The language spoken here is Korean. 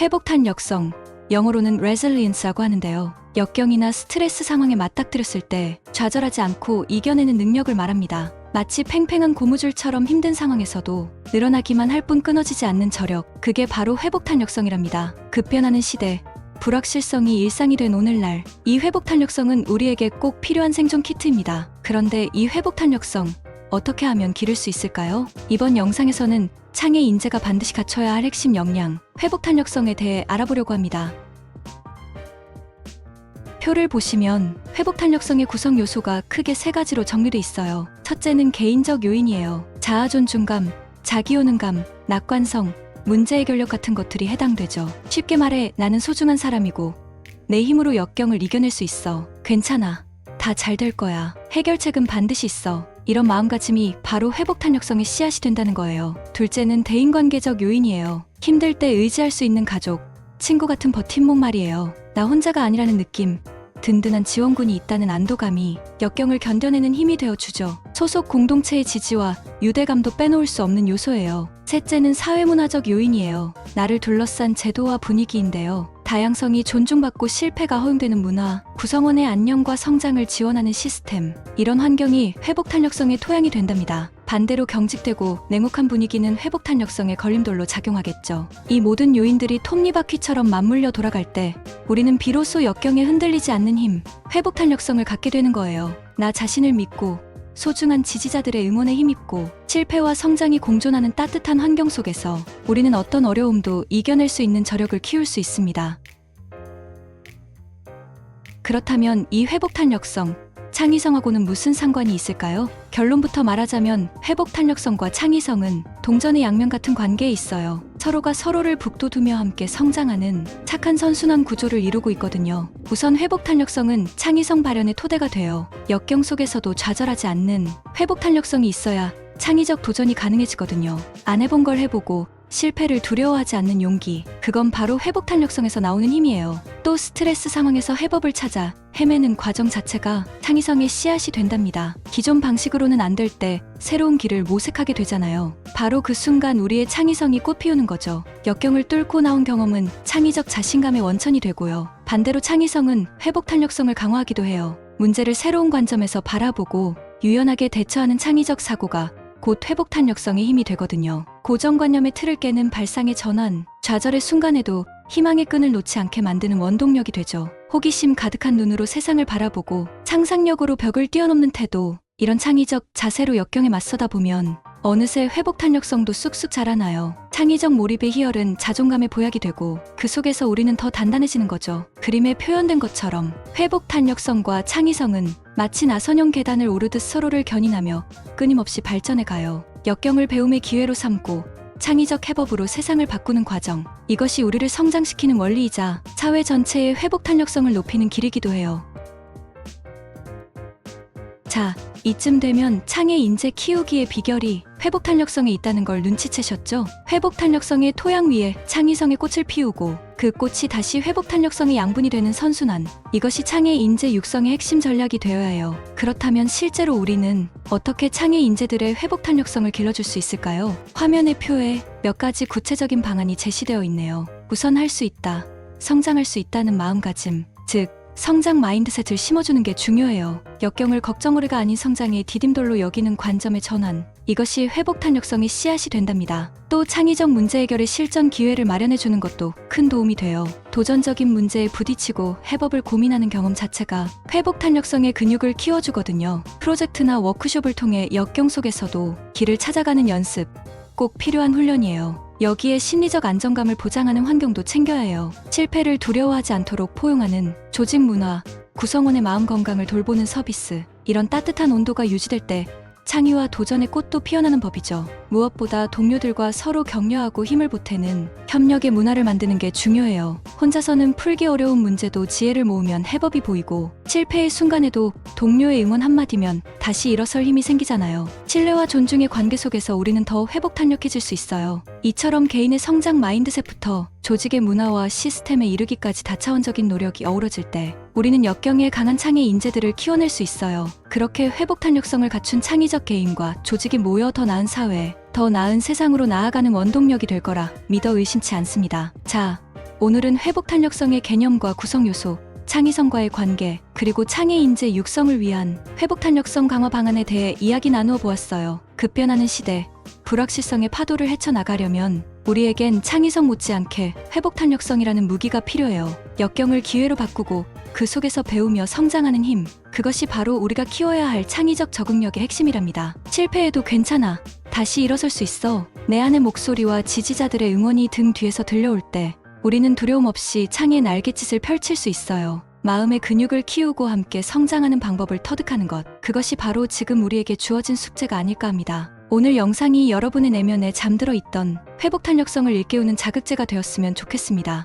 회복 탄력성, 영어로는 resilience라고 하는데요. 역경이나 스트레스 상황에 맞닥뜨렸을 때 좌절하지 않고 이겨내는 능력을 말합니다. 마치 팽팽한 고무줄처럼 힘든 상황에서도 늘어나기만 할 뿐 끊어지지 않는 저력, 그게 바로 회복 탄력성이랍니다. 급변하는 시대, 불확실성이 일상이 된 오늘날, 이 회복 탄력성은 우리에게 꼭 필요한 생존 키트입니다. 그런데 이 회복 탄력성, 어떻게 하면 기를 수 있을까요? 이번 영상에서는 창의 인재가 반드시 갖춰야 할 핵심 역량, 회복 탄력성에 대해 알아보려고 합니다. 표를 보시면 회복 탄력성의 구성 요소가 크게 세 가지로 정리돼 있어요. 첫째는 개인적 요인이에요. 자아 존중감, 자기 효능감, 낙관성, 문제 해결력 같은 것들이 해당되죠. 쉽게 말해 나는 소중한 사람이고 내 힘으로 역경을 이겨낼 수 있어. 괜찮아. 다 잘 될 거야. 해결책은 반드시 있어. 이런 마음가짐이 바로 회복 탄력성의 씨앗이 된다는 거예요. 둘째는 대인관계적 요인이에요. 힘들 때 의지할 수 있는 가족, 친구 같은 버팀목 말이에요. 나 혼자가 아니라는 느낌, 든든한 지원군이 있다는 안도감이 역경을 견뎌내는 힘이 되어주죠. 소속 공동체의 지지와 유대감도 빼놓을 수 없는 요소예요. 셋째는 사회문화적 요인이에요. 나를 둘러싼 제도와 분위기인데요. 다양성이 존중받고 실패가 허용되는 문화, 구성원의 안녕과 성장을 지원하는 시스템, 이런 환경이 회복 탄력성의 토양이 된답니다. 반대로 경직되고 냉혹한 분위기는 회복 탄력성의 걸림돌로 작용하겠죠. 이 모든 요인들이 톱니바퀴처럼 맞물려 돌아갈 때 우리는 비로소 역경에 흔들리지 않는 힘, 회복 탄력성을 갖게 되는 거예요. 나 자신을 믿고 소중한 지지자들의 응원에 힘입고 실패와 성장이 공존하는 따뜻한 환경 속에서 우리는 어떤 어려움도 이겨낼 수 있는 저력을 키울 수 있습니다. 그렇다면 이 회복 탄력성, 창의성하고는 무슨 상관이 있을까요? 결론부터 말하자면 회복 탄력성과 창의성은 동전의 양면 같은 관계에 있어요. 서로가 서로를 북돋우며 함께 성장하는 착한 선순환 구조를 이루고 있거든요. 우선 회복 탄력성은 창의성 발현의 토대가 돼요. 역경 속에서도 좌절하지 않는 회복 탄력성이 있어야 창의적 도전이 가능해지거든요. 안 해본 걸 해보고 실패를 두려워하지 않는 용기, 그건 바로 회복 탄력성에서 나오는 힘이에요. 또 스트레스 상황에서 해법을 찾아 헤매는 과정 자체가 창의성의 씨앗이 된답니다. 기존 방식으로는 안 될 때 새로운 길을 모색하게 되잖아요. 바로 그 순간 우리의 창의성이 꽃피우는 거죠. 역경을 뚫고 나온 경험은 창의적 자신감의 원천이 되고요. 반대로 창의성은 회복 탄력성을 강화하기도 해요. 문제를 새로운 관점에서 바라보고 유연하게 대처하는 창의적 사고가 곧 회복 탄력성의 힘이 되거든요. 고정관념의 틀을 깨는 발상의 전환, 좌절의 순간에도 희망의 끈을 놓지 않게 만드는 원동력이 되죠. 호기심 가득한 눈으로 세상을 바라보고 상상력으로 벽을 뛰어넘는 태도, 이런 창의적 자세로 역경에 맞서다 보면 어느새 회복 탄력성도 쑥쑥 자라나요. 창의적 몰입의 희열은 자존감의 보약이 되고 그 속에서 우리는 더 단단해지는 거죠. 그림에 표현된 것처럼 회복 탄력성과 창의성은 마치 나선형 계단을 오르듯 서로를 견인하며 끊임없이 발전해 가요. 역경을 배움의 기회로 삼고 창의적 해법으로 세상을 바꾸는 과정, 이것이 우리를 성장시키는 원리이자 사회 전체의 회복 탄력성을 높이는 길이기도 해요. 자, 이쯤 되면 창의 인재 키우기의 비결이 회복 탄력성에 있다는 걸 눈치채셨죠? 회복 탄력성의 토양 위에 창의성의 꽃을 피우고 그 꽃이 다시 회복 탄력성의 양분이 되는 선순환, 이것이 창의 인재 육성의 핵심 전략이 되어야 해요. 그렇다면 실제로 우리는 어떻게 창의 인재들의 회복 탄력성을 길러줄 수 있을까요? 화면의 표에 몇 가지 구체적인 방안이 제시되어 있네요. 우선 할 수 있다, 성장할 수 있다는 마음가짐, 즉 성장 마인드셋을 심어주는 게 중요해요. 역경을 걱정거리가 아닌 성장의 디딤돌로 여기는 관점의 전환, 이것이 회복 탄력성의 씨앗이 된답니다. 또 창의적 문제 해결의 실전 기회를 마련해주는 것도 큰 도움이 돼요. 도전적인 문제에 부딪히고 해법을 고민하는 경험 자체가 회복 탄력성의 근육을 키워주거든요. 프로젝트나 워크숍을 통해 역경 속에서도 길을 찾아가는 연습, 꼭 필요한 훈련이에요. 여기에 심리적 안정감을 보장하는 환경도 챙겨야 해요. 실패를 두려워하지 않도록 포용하는 조직 문화, 구성원의 마음 건강을 돌보는 서비스, 이런 따뜻한 온도가 유지될 때 창의와 도전의 꽃도 피어나는 법이죠. 무엇보다 동료들과 서로 격려하고 힘을 보태는 협력의 문화를 만드는 게 중요해요. 혼자서는 풀기 어려운 문제도 지혜를 모으면 해법이 보이고 실패의 순간에도 동료의 응원 한마디면 다시 일어설 힘이 생기잖아요. 신뢰와 존중의 관계 속에서 우리는 더 회복 탄력해질 수 있어요. 이처럼 개인의 성장 마인드셋부터 조직의 문화와 시스템에 이르기까지 다차원적인 노력이 어우러질 때 우리는 역경에 강한 창의 인재들을 키워낼 수 있어요. 그렇게 회복 탄력성을 갖춘 창의적 개인과 조직이 모여 더 나은 사회, 더 나은 세상으로 나아가는 원동력이 될 거라 믿어 의심치 않습니다. 자, 오늘은 회복 탄력성의 개념과 구성 요소, 창의성과의 관계, 그리고 창의 인재 육성을 위한 회복 탄력성 강화 방안에 대해 이야기 나누어 보았어요. 급변하는 시대, 불확실성의 파도를 헤쳐나가려면 우리에겐 창의성 못지않게 회복 탄력성이라는 무기가 필요해요. 역경을 기회로 바꾸고 그 속에서 배우며 성장하는 힘, 그것이 바로 우리가 키워야 할 창의적 적응력의 핵심이랍니다. 실패해도 괜찮아. 다시 일어설 수 있어. 내 안의 목소리와 지지자들의 응원이 등 뒤에서 들려올 때 우리는 두려움 없이 창의 날갯짓을 펼칠 수 있어요. 마음의 근육을 키우고 함께 성장하는 방법을 터득하는 것, 그것이 바로 지금 우리에게 주어진 숙제가 아닐까 합니다. 오늘 영상이 여러분의 내면에 잠들어 있던 회복 탄력성을 일깨우는 자극제가 되었으면 좋겠습니다.